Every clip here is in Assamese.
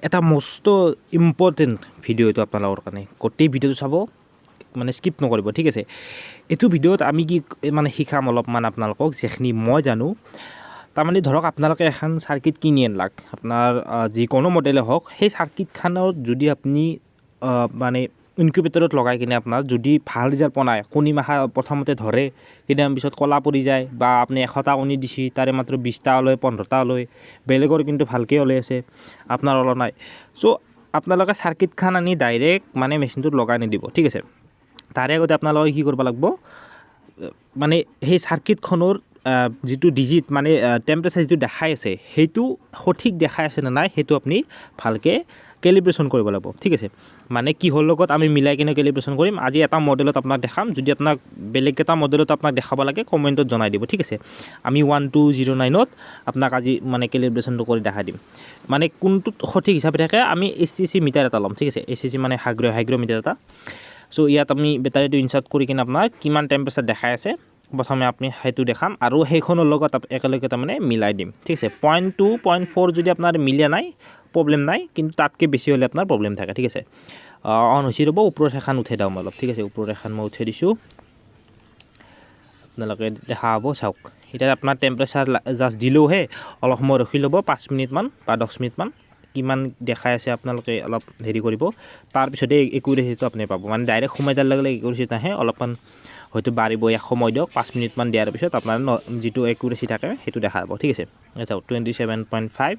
এটা মস্ত ইম্পৰ্টেণ্ট ভিডিঅ' এইটো আপোনালোকৰ কাৰণে গোটেই ভিডিঅ'টো চাব মানে স্কিপ নকৰিব ঠিক আছে এইটো ভিডিঅ'ত আমি কি মানে শিকাম অলপমান আপোনালোকক যিখিনি মই জানো তাৰমানে ধৰক আপোনালোকে এখন চাৰ্কিট কিনি আনলাক আপোনাৰ যিকোনো মডেলে হওক সেই চাৰ্কিটখনৰ যদি আপুনি মানে ইনকিউবেটৰত লগাই কিনে আপোনাৰ যদি ভাল ৰিজাল্ট পোৱা নাই কণী মাখা প্ৰথমতে ধৰে কেইদিনমান পিছত ক'লা পৰি যায় বা আপুনি 100টা কণী দিছে তাৰে মাত্ৰ 20টা ওলাই 15টা ওলাই বেলেগৰ কিন্তু ভালকৈ ওলাই আছে আপোনাৰ ওলোৱা নাই চ' আপোনালোকে চাৰ্কিটখন আনি ডাইৰেক্ট মানে মেচিনটোত লগাই নিদিব ঠিক আছে তাৰে আগতে আপোনালোকে কি কৰিব লাগিব মানে সেই চাৰ্কিটখনৰ যিটো ডিজিট মানে টেম্পাৰেচাৰ যিটো দেখাই আছে সেইটো সঠিক দেখাই আছে নে নাই সেইটো আপুনি ভালকৈ কেলিব্ৰেশ্যন কৰিব লাগিব ঠিক আছে মানে কিহৰ লগত আমি মিলাই কিনে কেলিব্ৰেশ্যন কৰিম আজি এটা মডেলত আপোনাক দেখাম যদি আপোনাক বেলেগ এটা মডেলত আপোনাক দেখাব লাগে কমেণ্টত জনাই দিব ঠিক আছে আমি 1209ত আপোনাক আজি মানে কেলিব্ৰেশ্যনটো কৰি দেখাই দিম মানে কোনটোত সঠিক হিচাপে থাকে আমি ACC মিটাৰ এটা ল'ম ঠিক আছে ACC মানে হাইগ্ৰমিটাৰ এটা চ' ইয়াত আমি বেটাৰীটো ইনচাৰ্ট কৰি কিনে আপোনাৰ কিমান টেম্পাৰেচাৰ দেখাই আছে প্ৰথমে আপুনি সেইটো দেখাম আৰু সেইখনৰ লগত একেলগে তাৰমানে মিলাই দিম ঠিক আছে 0.2 0.4 যদি আপোনাৰ মিলা নাই প্ৰব্লেম নাই কিন্তু তাতকৈ বেছি হ'লে আপোনাৰ প্ৰব্লেম থাকে ঠিক আছে অন হৈছে ৰ'ব ওপৰত এখন উঠাই দিওঁ অলপ ঠিক আছে ওপৰত এখন মই উঠাই দিছোঁ আপোনালোকে দেখা হ'ব চাওক এতিয়া আপোনাৰ টেম্পাৰেচাৰ জাষ্ট দিলেওহে অলপ সময় ৰখি ল'ব 5 মিনিটমান বা 10 মিনিটমান কিমান দেখাই আছে আপোনালোকে অলপ হেৰি কৰিব তাৰপিছতে একুৰেচিটো আপুনি পাব মানে ডাইৰেক্ট সোমাই দিয়াৰ লগে লগে একুৰেচি নাহে অলপমান হয়তো বাঢ়িব এক সময় দিয়ক 5 মিনিটমান দিয়াৰ পিছত আপোনাৰ যিটো একুৰেচি থাকে সেইটো দেখা যাব ঠিক আছে চাওক 27.5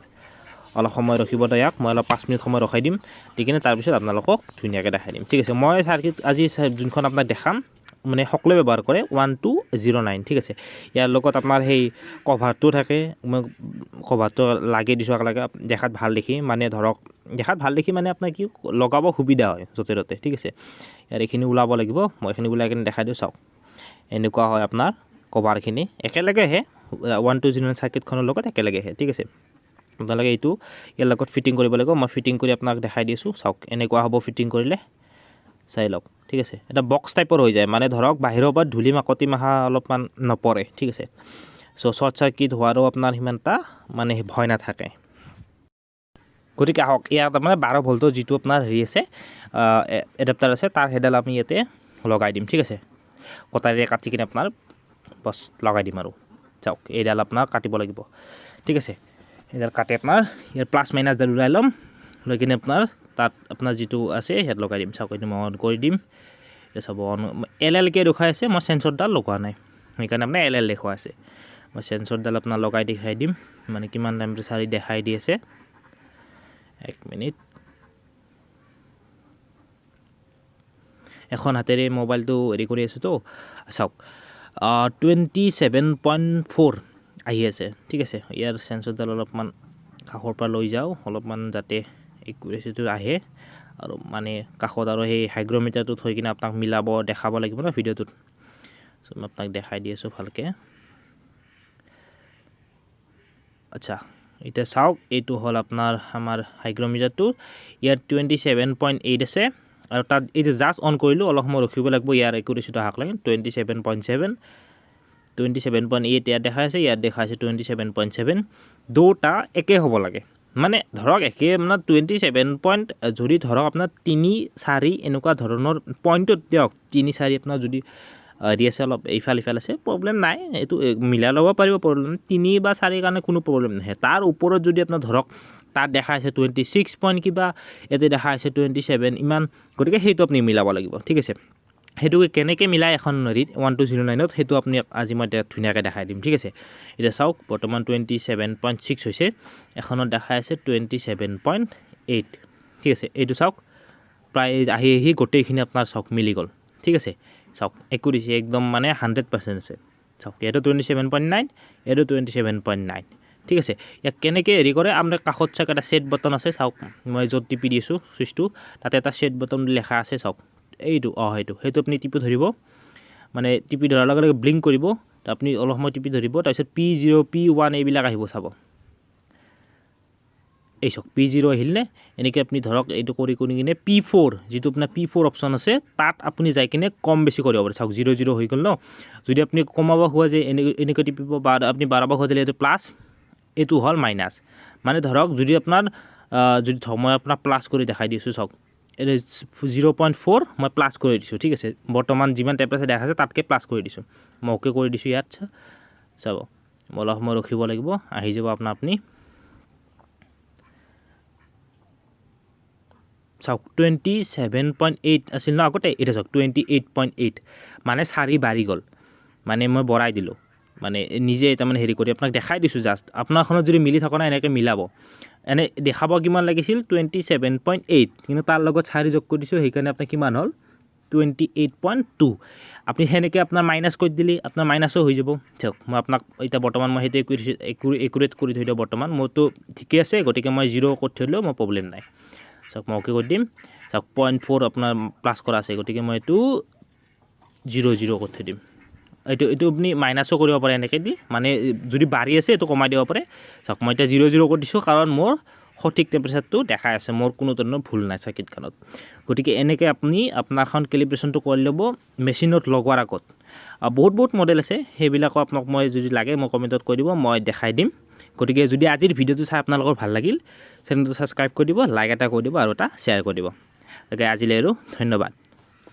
অলপ সময় ৰখিব ইয়াক মই অলপ 5 মিনিট সময় ৰখাই দিম দি কিনে তাৰপিছত আপোনালোকক ধুনীয়াকৈ দেখাই দিম ঠিক আছে মই চাৰ্কিট আজি যোনখন আপোনাক দেখাম মানে সকলোৱে ব্যৱহাৰ কৰে 1209 ঠিক আছে ইয়াৰ লগত আপোনাৰ সেই কভাৰটো থাকে মই কভাৰটো লাগি দিছোঁ একেলগে দেখাত ভাল দেখি মানে ধৰক দেখাত ভাল দেখি মানে আপোনাৰ কি লগাব সুবিধা হয় য'তে ত'তে ঠিক আছে ইয়াৰ এইখিনি ওলাব লাগিব মই এইখিনি ওলাই কিনে দেখাই দিওঁ চাওক এনেকুৱা হয় আপোনাৰ কভাৰখিনি একেলগে আহে 1209 চাৰ্কিটখনৰ লগত একেলগে আহে ঠিক আছে আপোনালোকে এইটো ইয়াৰ লগত ফিটিং কৰিব লাগিব মই ফিটিং কৰি আপোনাক দেখাই দিছোঁ চাওক এনেকুৱা হ'ব ফিটিং কৰিলে চাই লওক ঠিক আছে এটা বক্স টাইপৰ হৈ যায় মানে ধৰক বাহিৰৰ পৰা ধূলি মাকতি মাহা অলপমান নপৰে ঠিক আছে চ' শ্বৰ্ট চাৰ্কিট হোৱাৰো আপোনাৰ সিমান এটা মানে ভয় নাথাকে গতিকে আহক ইয়াত আপোনাৰ 12 ভল্টৰ যিটো আপোনাৰ হেৰি আছে এডাপ্টাৰ আছে তাৰ সেইডাল আমি ইয়াতে লগাই দিম ঠিক আছে কটাৰীৰে কাটি কিনে আপোনাৰ বছ লগাই দিম আৰু চাওক এইডাল আপোনাৰ কাটিব লাগিব ঠিক আছে এইডাল কাটি আপোনাৰ ইয়াৰ প্লাছ মাইনাছডাল ওলাই ল'ম লৈ কিনে আপোনাৰ তাত আপোনাৰ যিটো আছে ইয়াত লগাই দিম চাওক এইটো মই অন কৰি দিম এতিয়া চাব অন LLকে দেখুৱাই আছে মই চেঞ্চৰডাল লগোৱা নাই সেইকাৰণে আপোনাৰ LL দেখুৱাই আছে মই চেঞ্চৰডাল আপোনাৰ লগাই দেখাই দিম মানে কিমান টেম্পাৰেচাৰ দেখাই দি আছে এক মিনিট এখন হাতেৰে মোবাইলটো হেৰি কৰি আছোঁ তো চাওক 27.4 আহি আছে ঠিক আছে ইয়াৰ চেঞ্চৰডাল অলপমান কাষৰ পৰা লৈ যাওঁ অলপমান যাতে একুৰেচিটো আহে আৰু মানে কাষত আৰু সেই হাইগ্ৰমিটাৰটো থৈ কিনে আপোনাক মিলাব দেখাব লাগিব ন ভিডিঅ'টোত চ' মই আপোনাক দেখাই দি আছোঁ ভালকৈ আচ্ছা এতিয়া চাওক এইটো হ'ল আপোনাৰ আমাৰ হাইগ্ৰমিটাৰটো ইয়াত 27.8 আছে আৰু তাত এই যে জাষ্ট অন কৰিলোঁ অলপ সময় ৰখিব লাগিব ইয়াৰ একুৰেচিটো আহক লাগে 27.7 27.8 ইয়াত দেখাই আছে ইয়াত দেখাই আছে 27.7 দুটা একে হ'ব লাগে মানে ধৰক একে আপোনাৰ 27 যদি ধৰক আপোনাৰ 3-4 এনেকুৱা ধৰণৰ পইণ্টত দিয়ক 3-4 আপোনাৰ যদি দি আছে অলপ ইফাল আছে প্ৰব্লেম নাই এইটো মিলাই ল'ব পাৰিব প্ৰব্লেম 3 বা 4 কাৰণে কোনো প্ৰব্লেম নাহে তাৰ ওপৰত যদি আপোনাৰ ধৰক তাত দেখা আছে 26 পইণ্ট কিবা ইয়াতে দেখা আছে 27 ইমান গতিকে সেইটো আপুনি মিলাব লাগিব ঠিক আছে সেইটো কেনেকৈ মিলাই এখন হেৰিত 1209ত সেইটো আপুনি আজি মই ধুনীয়াকৈ দেখাই দিম ঠিক আছে এতিয়া চাওক বৰ্তমান 27.6 হৈছে এখনত দেখাই আছে 27.8 ঠিক আছে এইটো চাওক প্ৰায় আহি গোটেইখিনি আপোনাৰ চাওক মিলি গ'ল ঠিক আছে চাওক একুৰেচি একদম মানে 100% আছে চাওক ইয়াতো 27.9 এইটো 27.9 ঠিক আছে ইয়াক কেনেকৈ হেৰি কৰে আপোনাৰ কাষত চাওক এটা ছেট বটন আছে চাওক মই য'ত টিপি দিছোঁ চুইচটো তাতে এটা ছেট বটন লেখা আছে চাওক এইটো সেইটো আপুনি টিপি ধৰিব মানে টিপি ধৰাৰ লগে লগে ব্লিংক কৰিব আপুনি অলপ সময় টিপি ধৰিব তাৰপিছত P0 P1 এইবিলাক আহিব চাব এই চাওক P0 আহিলনে এনেকৈ আপুনি ধৰক এইটো কৰি কিনে P4 যিটো আপোনাৰ P4 অপশ্যন আছে তাত আপুনি যাই কিনে কম বেছি কৰিব পাৰে চাওক 00 হৈ গ'ল ন যদি আপুনি কমাব খোজে যে এনেকৈ টিপিব বা আপুনি বাঢ়াব খোজে এইটো প্লাছ এইটো হ'ল মাইনাছ মানে ধৰক যদি আপোনাৰ যদি থওঁ মই আপোনাক প্লাছ কৰি দেখাই দিছোঁ চাওক 0.4 মই প্লাছ কৰি দিছোঁ ঠিক আছে বৰ্তমান যিমান টেম্পাৰেচাৰ দেখাইছে তাতকৈ প্লাছ কৰি দিছোঁ মই অ'কে কৰি দিছোঁ ইয়াত চাব অলপ সময় ৰখিব লাগিব আহি যাব আপুনি চাওক 27.8 আছিল ন আগতে এতিয়া চাওক 28.8 মানে 4 বাঢ়ি গ'ল মানে মই বঢ়াই দিলোঁ মানে নিজে তাৰমানে হেৰি কৰি আপোনাক দেখাই দিছোঁ জাষ্ট আপোনাৰখনত যদি মিলি থকা নাই এনেকৈ মিলাব এনে দেখাব কিমান লাগিছিল 27.8 কিন্তু তাৰ লগত 4 যোগ কৰি দিছোঁ সেইকাৰণে আপোনাৰ কিমান হ'ল 28.2 আপুনি সেনেকৈ আপোনাৰ মাইনাছ কৰি দিলে আপোনাৰ মাইনাছো হৈ যাব চাওক মই আপোনাক এতিয়া বৰ্তমান মই সেইটো একুৰেট কৰি থৈ দিওঁ বৰ্তমান মোৰতো ঠিকে আছে গতিকে মই 0 কৰি থৈ দিলেও মোৰ প্ৰব্লেম নাই চাওক মই অ'কে কৰি দিম চাওক 0.4 আপোনাৰ প্লাছ কৰা আছে গতিকে মই এইটো 0 কৰি থৈ দিম এইটো আপুনি মাইনাছো কৰিব পাৰে এনেকৈ দি মানে যদি বাঢ়ি আছে এইটো কমাই দিব পাৰে চাওক মই এতিয়া 0 কৰি দিছোঁ কাৰণ মোৰ সঠিক টেম্পাৰেচাৰটো দেখাই আছে মোৰ কোনো ধৰণৰ ভুল নাই চাৰ্কিটখনত গতিকে এনেকৈ আপুনি আপোনাৰখন কেলিব্ৰেশ্যনটো কৰি ল'ব মেচিনত লগোৱাৰ আগত বহুত মডেল আছে সেইবিলাকো আপোনাক মই যদি লাগে মই কমেণ্টত কৈ দিব মই দেখাই দিম গতিকে যদি আজিৰ ভিডিঅ'টো চাই আপোনালোকৰ ভাল লাগিল চেনেলটো ছাবস্ক্ৰাইব কৰি দিব লাইক এটা কৰি দিব আৰু এটা শ্বেয়াৰ কৰি দিব গতিকে আজিলৈ আৰু ধন্যবাদ